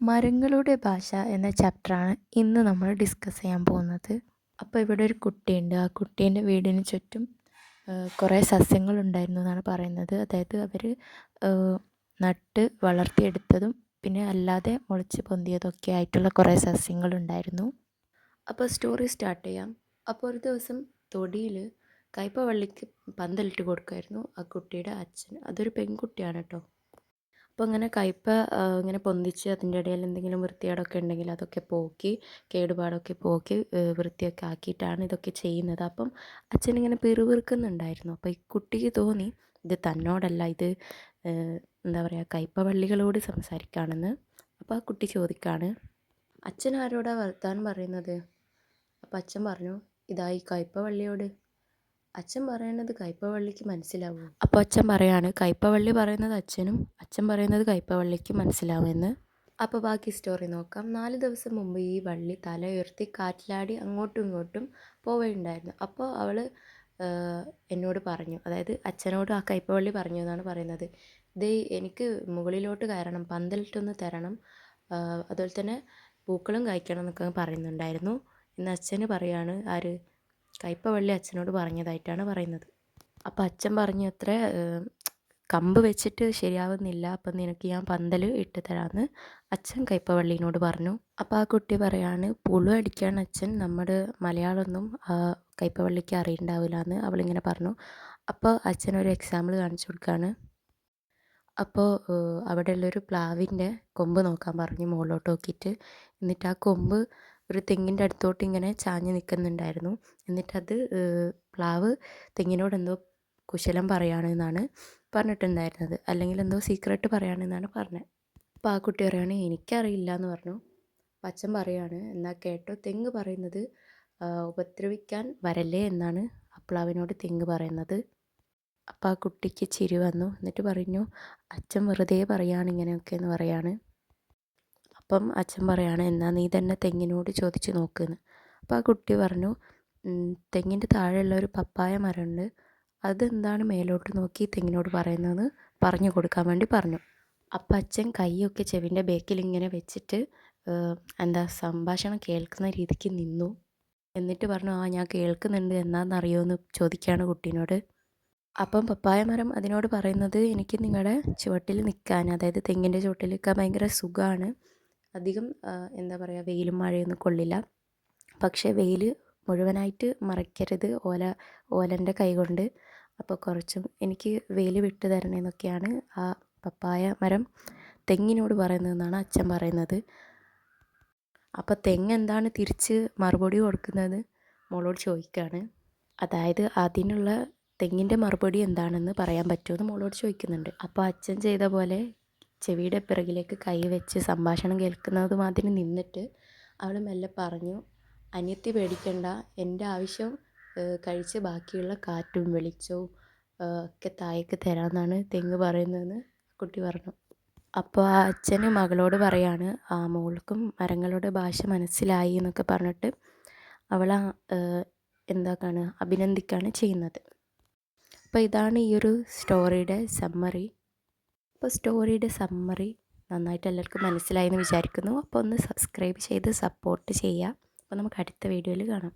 മരങ്ങളുടെ ഭാഷ എന്ന ചാപ്റ്ററാണ് ഇന്ന് നമ്മൾ ഡിസ്കസ് ചെയ്യാൻ പോകുന്നത്. അപ്പോൾ ഇവിടെ ഒരു കുട്ടിയുണ്ട്. ആ കുട്ടീൻ്റെ വീടിന് ചുറ്റും കുറേ സസ്യങ്ങളുണ്ടായിരുന്നു എന്നാണ് പറയുന്നത്. അതായത് അവർ നട്ട് വളർത്തിയെടുത്തതും പിന്നെ അല്ലാതെ മുളച്ച് പൊന്തിയതൊക്കെ ആയിട്ടുള്ള കുറേ സസ്യങ്ങളുണ്ടായിരുന്നു. അപ്പോൾ സ്റ്റോറി സ്റ്റാർട്ട് ചെയ്യാം. അപ്പോൾ ഒരു ദിവസം തൊടിയിൽ കയ്പവള്ളിക്ക് പന്തലിട്ട് കൊടുക്കുമായിരുന്നു ആ കുട്ടിയുടെ അച്ഛൻ. അതൊരു പെൺകുട്ടിയാണ് കേട്ടോ. അപ്പോൾ ഇങ്ങനെ കയ്പ ഇങ്ങനെ പൊന്തിച്ച് അതിൻ്റെ ഇടയിൽ എന്തെങ്കിലും വൃത്തികേടൊക്കെ ഉണ്ടെങ്കിൽ അതൊക്കെ പോക്കി കേടുപാടൊക്കെ പോക്കി വൃത്തിയൊക്കെ ആക്കിയിട്ടാണ് ഇതൊക്കെ ചെയ്യുന്നത്. അപ്പം അച്ഛനിങ്ങനെ പിറുപിറുക്കുന്നുണ്ടായിരുന്നു. അപ്പോൾ ഈ കുട്ടിക്ക് തോന്നി ഇത് തന്നോടല്ല, ഇത് എന്താ പറയുക, കയ്പവള്ളികളോട് സംസാരിക്കുകയാണെന്ന്. അപ്പോൾ ആ കുട്ടി ചോദിക്കുകയാണ്, അച്ഛൻ ആരോടാ വർത്താനം പറയുന്നത്? അപ്പോൾ അച്ഛൻ പറഞ്ഞു, ഇതാ ഈ കയ്പവള്ളിയോട്. അച്ഛൻ പറയണത് കയ്പവള്ളിക്ക് മനസ്സിലാവുമോ? അപ്പോൾ അച്ഛൻ പറയാണ്, കയ്പവള്ളി പറയുന്നത് അച്ഛനും അച്ഛൻ പറയുന്നത് കയ്പവള്ളിക്ക് മനസ്സിലാവുമെന്ന്. അപ്പോൾ ബാക്കി സ്റ്റോറി നോക്കാം. 4 ദിവസം മുമ്പ് ഈ വള്ളി തല ഉയർത്തി കാറ്റിലാടി അങ്ങോട്ടും ഇങ്ങോട്ടും പോവുകയുണ്ടായിരുന്നു. അപ്പോൾ അവൾ എന്നോട് പറഞ്ഞു, അതായത് അച്ഛനോട് ആ കയ്പവള്ളി പറഞ്ഞു എന്നാണ് പറയുന്നത്, ഇത് എനിക്ക് മുകളിലോട്ട് കയറണം, പന്തലിട്ടൊന്ന് തരണം, അതുപോലെ തന്നെ പൂക്കളും കായ്ക്കണം എന്നൊക്കെ പറയുന്നുണ്ടായിരുന്നു എന്ന് അച്ഛന് പറയാണ്. ആര്? കയ്പവള്ളി അച്ഛനോട് പറഞ്ഞതായിട്ടാണ് പറയുന്നത്. അപ്പം അച്ഛൻ പറഞ്ഞു, അത്ര കമ്പ് വെച്ചിട്ട് ശരിയാവുന്നില്ല, അപ്പം നിനക്ക് ഞാൻ പന്തൽ ഇട്ട് തരാമെന്ന് അച്ഛൻ കയ്പവള്ളീനോട് പറഞ്ഞു. അപ്പോൾ ആ കുട്ടി പറയാണ്, പുഴു അടിക്കാൻ അച്ഛൻ, നമ്മുടെ മലയാളമൊന്നും കയ്പവള്ളിക്ക് അറിയണ്ടാവില്ല എന്ന് അവളിങ്ങനെ പറഞ്ഞു. അപ്പോൾ അച്ഛൻ ഒരു എക്സാമ്പിൾ കാണിച്ചു കൊടുക്കുകയാണ്. അപ്പോൾ അവിടെയുള്ളൊരു പ്ലാവിൻ്റെ കൊമ്പ് നോക്കാൻ പറഞ്ഞു മുകളിലോട്ട് നോക്കിയിട്ട്. എന്നിട്ട് ആ കൊമ്പ് ഒരു തെങ്ങിൻ്റെ അടുത്തോട്ട് ഇങ്ങനെ ചാഞ്ഞ് നിൽക്കുന്നുണ്ടായിരുന്നു. എന്നിട്ടത് പ്ലാവ് തെങ്ങിനോട് എന്തോ കുശലം പറയുകയാണെന്നാണ് പറഞ്ഞിട്ടുണ്ടായിരുന്നത്, അല്ലെങ്കിൽ എന്തോ സീക്രട്ട് പറയുകയാണെന്നാണ് പറഞ്ഞത്. അപ്പോൾ ആ കുട്ടി പറയുകയാണ്, എനിക്കറിയില്ല എന്ന് പറഞ്ഞു. അപ്പം അച്ഛൻ പറയുകയാണ്, എന്നാൽ കേട്ടോ, തെങ്ങ് പറയുന്നത് ഉപദ്രവിക്കാൻ വരല്ലേ എന്നാണ് ആ പ്ലാവിനോട് തെങ്ങ് പറയുന്നത്. അപ്പോൾ ആ കുട്ടിക്ക് ചിരി വന്നു. എന്നിട്ട് പറഞ്ഞു, അച്ഛൻ വെറുതെ പറയുകയാണ് ഇങ്ങനെയൊക്കെ എന്ന് പറയാണ്. അപ്പം അച്ഛൻ പറയാണ്, എന്നാൽ നീ തന്നെ തെങ്ങിനോട് ചോദിച്ച് നോക്കുന്ന്. അപ്പോൾ ആ കുട്ടി പറഞ്ഞു, തെങ്ങിൻ്റെ താഴെയുള്ള ഒരു പപ്പായ മരമുണ്ട്, അതെന്താണ് മേലോട്ട് നോക്കി തെങ്ങിനോട് പറയുന്നതെന്ന് പറഞ്ഞു കൊടുക്കാൻ വേണ്ടി പറഞ്ഞു. അപ്പം അച്ഛൻ കൈയൊക്കെ ചെവിൻ്റെ ബേക്കിൽ ഇങ്ങനെ വെച്ചിട്ട് സംഭാഷണം കേൾക്കുന്ന രീതിക്ക് നിന്നു. എന്നിട്ട് പറഞ്ഞു, ആ ഞാൻ കേൾക്കുന്നുണ്ട്, എന്നാണെന്നറിയുമോ ചോദിക്കുകയാണ് കുട്ടീനോട്. അപ്പം പപ്പായ മരം അതിനോട് പറയുന്നത്, എനിക്ക് നിങ്ങളുടെ ചുവട്ടിൽ നിൽക്കാൻ, അതായത് തെങ്ങിൻ്റെ ചുവട്ടിൽ നിൽക്കാൻ ഭയങ്കര സുഖമാണ്, അധികം എന്താ പറയുക, വെയിലും മഴയൊന്നും കൊള്ളില്ല, പക്ഷേ വെയിൽ മുഴുവനായിട്ട് മറയ്ക്കരുത് ഓലൻ്റെ കൈ കൊണ്ട്, അപ്പോൾ കുറച്ചും എനിക്ക് വെയിൽ വിട്ട് തരണേന്നൊക്കെയാണ് ആ പപ്പായ മരം തെങ്ങിനോട് പറയുന്നതെന്നാണ് അച്ഛൻ പറയുന്നത്. അപ്പോൾ തെങ്ങ് എന്താണ് തിരിച്ച് മറുപടി കൊടുക്കുന്നത് മോളോട് ചോദിക്കുകയാണ്. അതായത് അതിനുള്ള തെങ്ങിൻ്റെ മറുപടി എന്താണെന്ന് പറയാൻ പറ്റുമെന്ന് മോളോട് ചോദിക്കുന്നുണ്ട്. അപ്പോൾ അച്ഛൻ ചെയ്ത പോലെ ചെവിയുടെ പിറകിലേക്ക് കൈ വെച്ച് സംഭാഷണം കേൾക്കുന്നത് മാതിരി നിന്നിട്ട് അവൾ മെല്ലെ പറഞ്ഞു, അനിയത്തി പേടിക്കണ്ട, എൻ്റെ ആവശ്യം കഴിച്ച് ബാക്കിയുള്ള കാറ്റും വെളിച്ചവും ഒക്കെ താഴേക്ക് തരാമെന്നാണ് തെങ്ങ് പറയുന്നതെന്ന് കുട്ടി പറഞ്ഞു. അപ്പോൾ ആ അച്ഛന് മകളോട് പറയാണ്, ആ മോൾക്കും മരങ്ങളുടെ ഭാഷ മനസ്സിലായി എന്നൊക്കെ പറഞ്ഞിട്ട് അവളെ എന്താക്കാണ്, അഭിനന്ദിക്കുകയാണ് ചെയ്യുന്നത്. അപ്പോൾ ഇതാണ് ഈ ഒരു സ്റ്റോറിയുടെ സമ്മറി. അപ്പോൾ സ്റ്റോറിയുടെ സമ്മറി നന്നായിട്ട് എല്ലാവർക്കും മനസ്സിലായി എന്ന് വിചാരിക്കുന്നു. അപ്പോൾ ഒന്ന് സബ്സ്ക്രൈബ് ചെയ്ത് സപ്പോർട്ട് ചെയ്യുക. അപ്പോൾ നമുക്ക് അടുത്ത വീഡിയോയിൽ കാണാം.